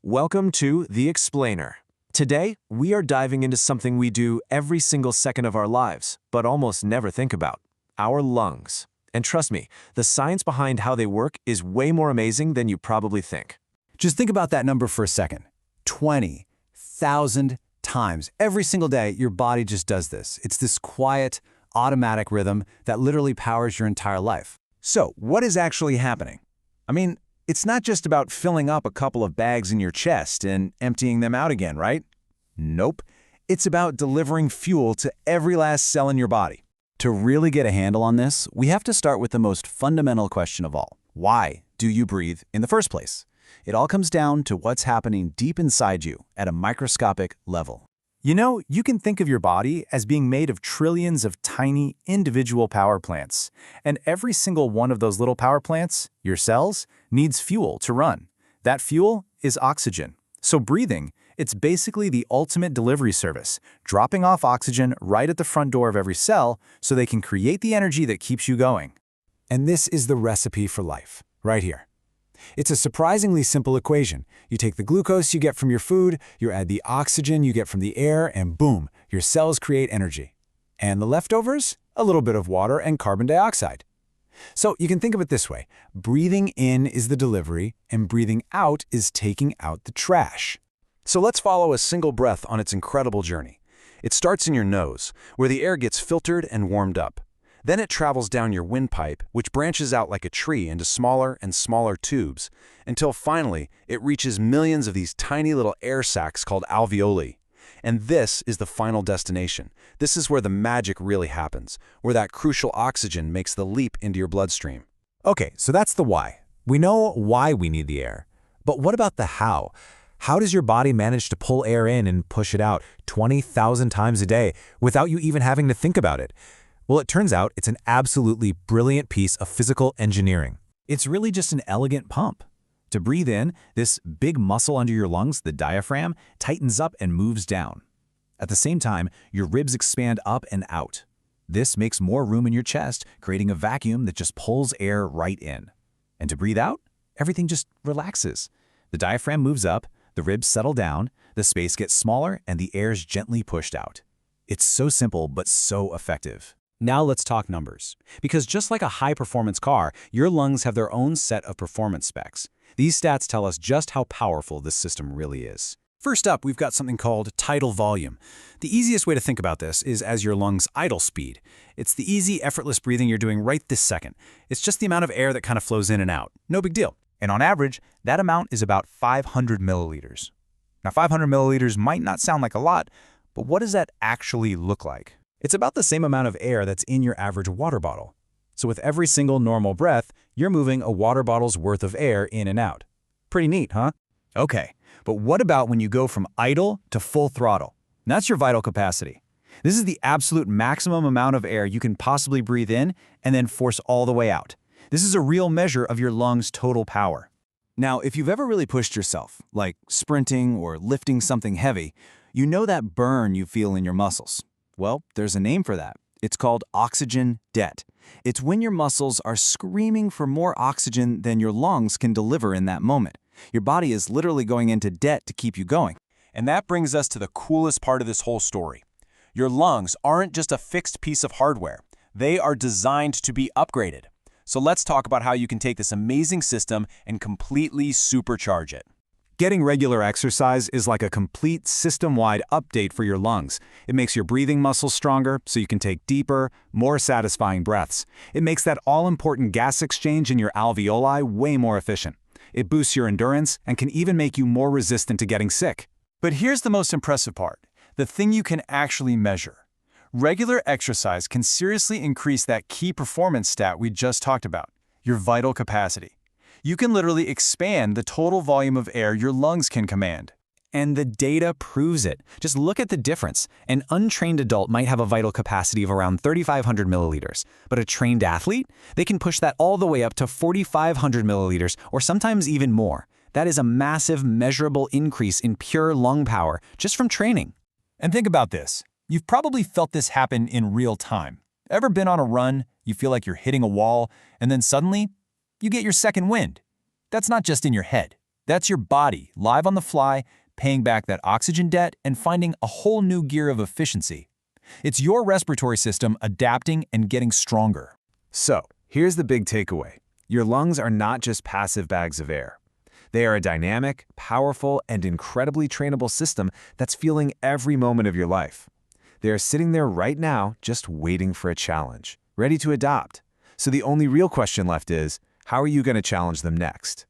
Welcome to The Explainer. Today, we are diving into something we do every single second of our lives, but almost never think about: our lungs. And trust me, the science behind how they work is way more amazing than you probably think. Just think about that number for a second. 20,000 times. Every single day, your body just does this. It's this quiet, automatic rhythm that literally powers your entire life. So, what is actually happening? I mean, it's not just about filling up a couple of bags in your chest and emptying them out again, right? Nope. It's about delivering fuel to every last cell in your body. To really get a handle on this, we have to start with the most fundamental question of all. Why do you breathe in the first place? It all comes down to what's happening deep inside you at a microscopic level. You know, you can think of your body as being made of trillions of tiny individual power plants, and every single one of those little power plants, your cells, needs fuel to run. That fuel is oxygen. So breathing, it's basically the ultimate delivery service, dropping off oxygen right at the front door of every cell so they can create the energy that keeps you going. And this is the recipe for life, right here. It's a surprisingly simple equation. You take the glucose you get from your food, you add the oxygen you get from the air, and boom, your cells create energy. And the leftovers? A little bit of water and carbon dioxide. So you can think of it this way. Breathing in is the delivery, and breathing out is taking out the trash. So let's follow a single breath on its incredible journey. It starts in your nose, where the air gets filtered and warmed up. Then it travels down your windpipe, which branches out like a tree into smaller and smaller tubes, until finally it reaches millions of these tiny little air sacs called alveoli. And this is the final destination. This is where the magic really happens, where that crucial oxygen makes the leap into your bloodstream. Okay, so that's the why. We know why we need the air. But what about the how? How does your body manage to pull air in and push it out 20,000 times a day without you even having to think about it? Well, it turns out it's an absolutely brilliant piece of physical engineering. It's really just an elegant pump. To breathe in, this big muscle under your lungs, the diaphragm, tightens up and moves down. At the same time, your ribs expand up and out. This makes more room in your chest, creating a vacuum that just pulls air right in. And to breathe out, everything just relaxes. The diaphragm moves up, the ribs settle down, the space gets smaller, and the air is gently pushed out. It's so simple, but so effective. Now let's talk numbers. Because just like a high-performance car, your lungs have their own set of performance specs. These stats tell us just how powerful this system really is. First up, we've got something called tidal volume. The easiest way to think about this is as your lungs' idle speed. It's the easy, effortless breathing you're doing right this second. It's just the amount of air that kind of flows in and out. No big deal. And on average, that amount is about 500 milliliters. Now, 500 milliliters might not sound like a lot, but what does that actually look like? It's about the same amount of air that's in your average water bottle. So with every single normal breath, you're moving a water bottle's worth of air in and out. Pretty neat, huh? Okay, but what about when you go from idle to full throttle? That's your vital capacity. This is the absolute maximum amount of air you can possibly breathe in and then force all the way out. This is a real measure of your lungs' total power. Now, if you've ever really pushed yourself, like sprinting or lifting something heavy, you know that burn you feel in your muscles. Well, there's a name for that. It's called oxygen debt. It's when your muscles are screaming for more oxygen than your lungs can deliver in that moment. Your body is literally going into debt to keep you going. And that brings us to the coolest part of this whole story. Your lungs aren't just a fixed piece of hardware. They are designed to be upgraded. So let's talk about how you can take this amazing system and completely supercharge it. Getting regular exercise is like a complete system-wide update for your lungs. It makes your breathing muscles stronger so you can take deeper, more satisfying breaths. It makes that all-important gas exchange in your alveoli way more efficient. It boosts your endurance and can even make you more resistant to getting sick. But here's the most impressive part, the thing you can actually measure. Regular exercise can seriously increase that key performance stat we just talked about, your vital capacity. You can literally expand the total volume of air your lungs can command. And the data proves it. Just look at the difference. An untrained adult might have a vital capacity of around 3,500 milliliters, but a trained athlete, they can push that all the way up to 4,500 milliliters or sometimes even more. That is a massive, measurable increase in pure lung power just from training. And think about this. You've probably felt this happen in real time. Ever been on a run, you feel like you're hitting a wall, and then suddenly, you get your second wind. That's not just in your head. That's your body, live on the fly, paying back that oxygen debt and finding a whole new gear of efficiency. It's your respiratory system adapting and getting stronger. So, here's the big takeaway. Your lungs are not just passive bags of air. They are a dynamic, powerful, and incredibly trainable system that's feeling every moment of your life. They are sitting there right now, just waiting for a challenge, ready to adopt. So the only real question left is, how are you going to challenge them next?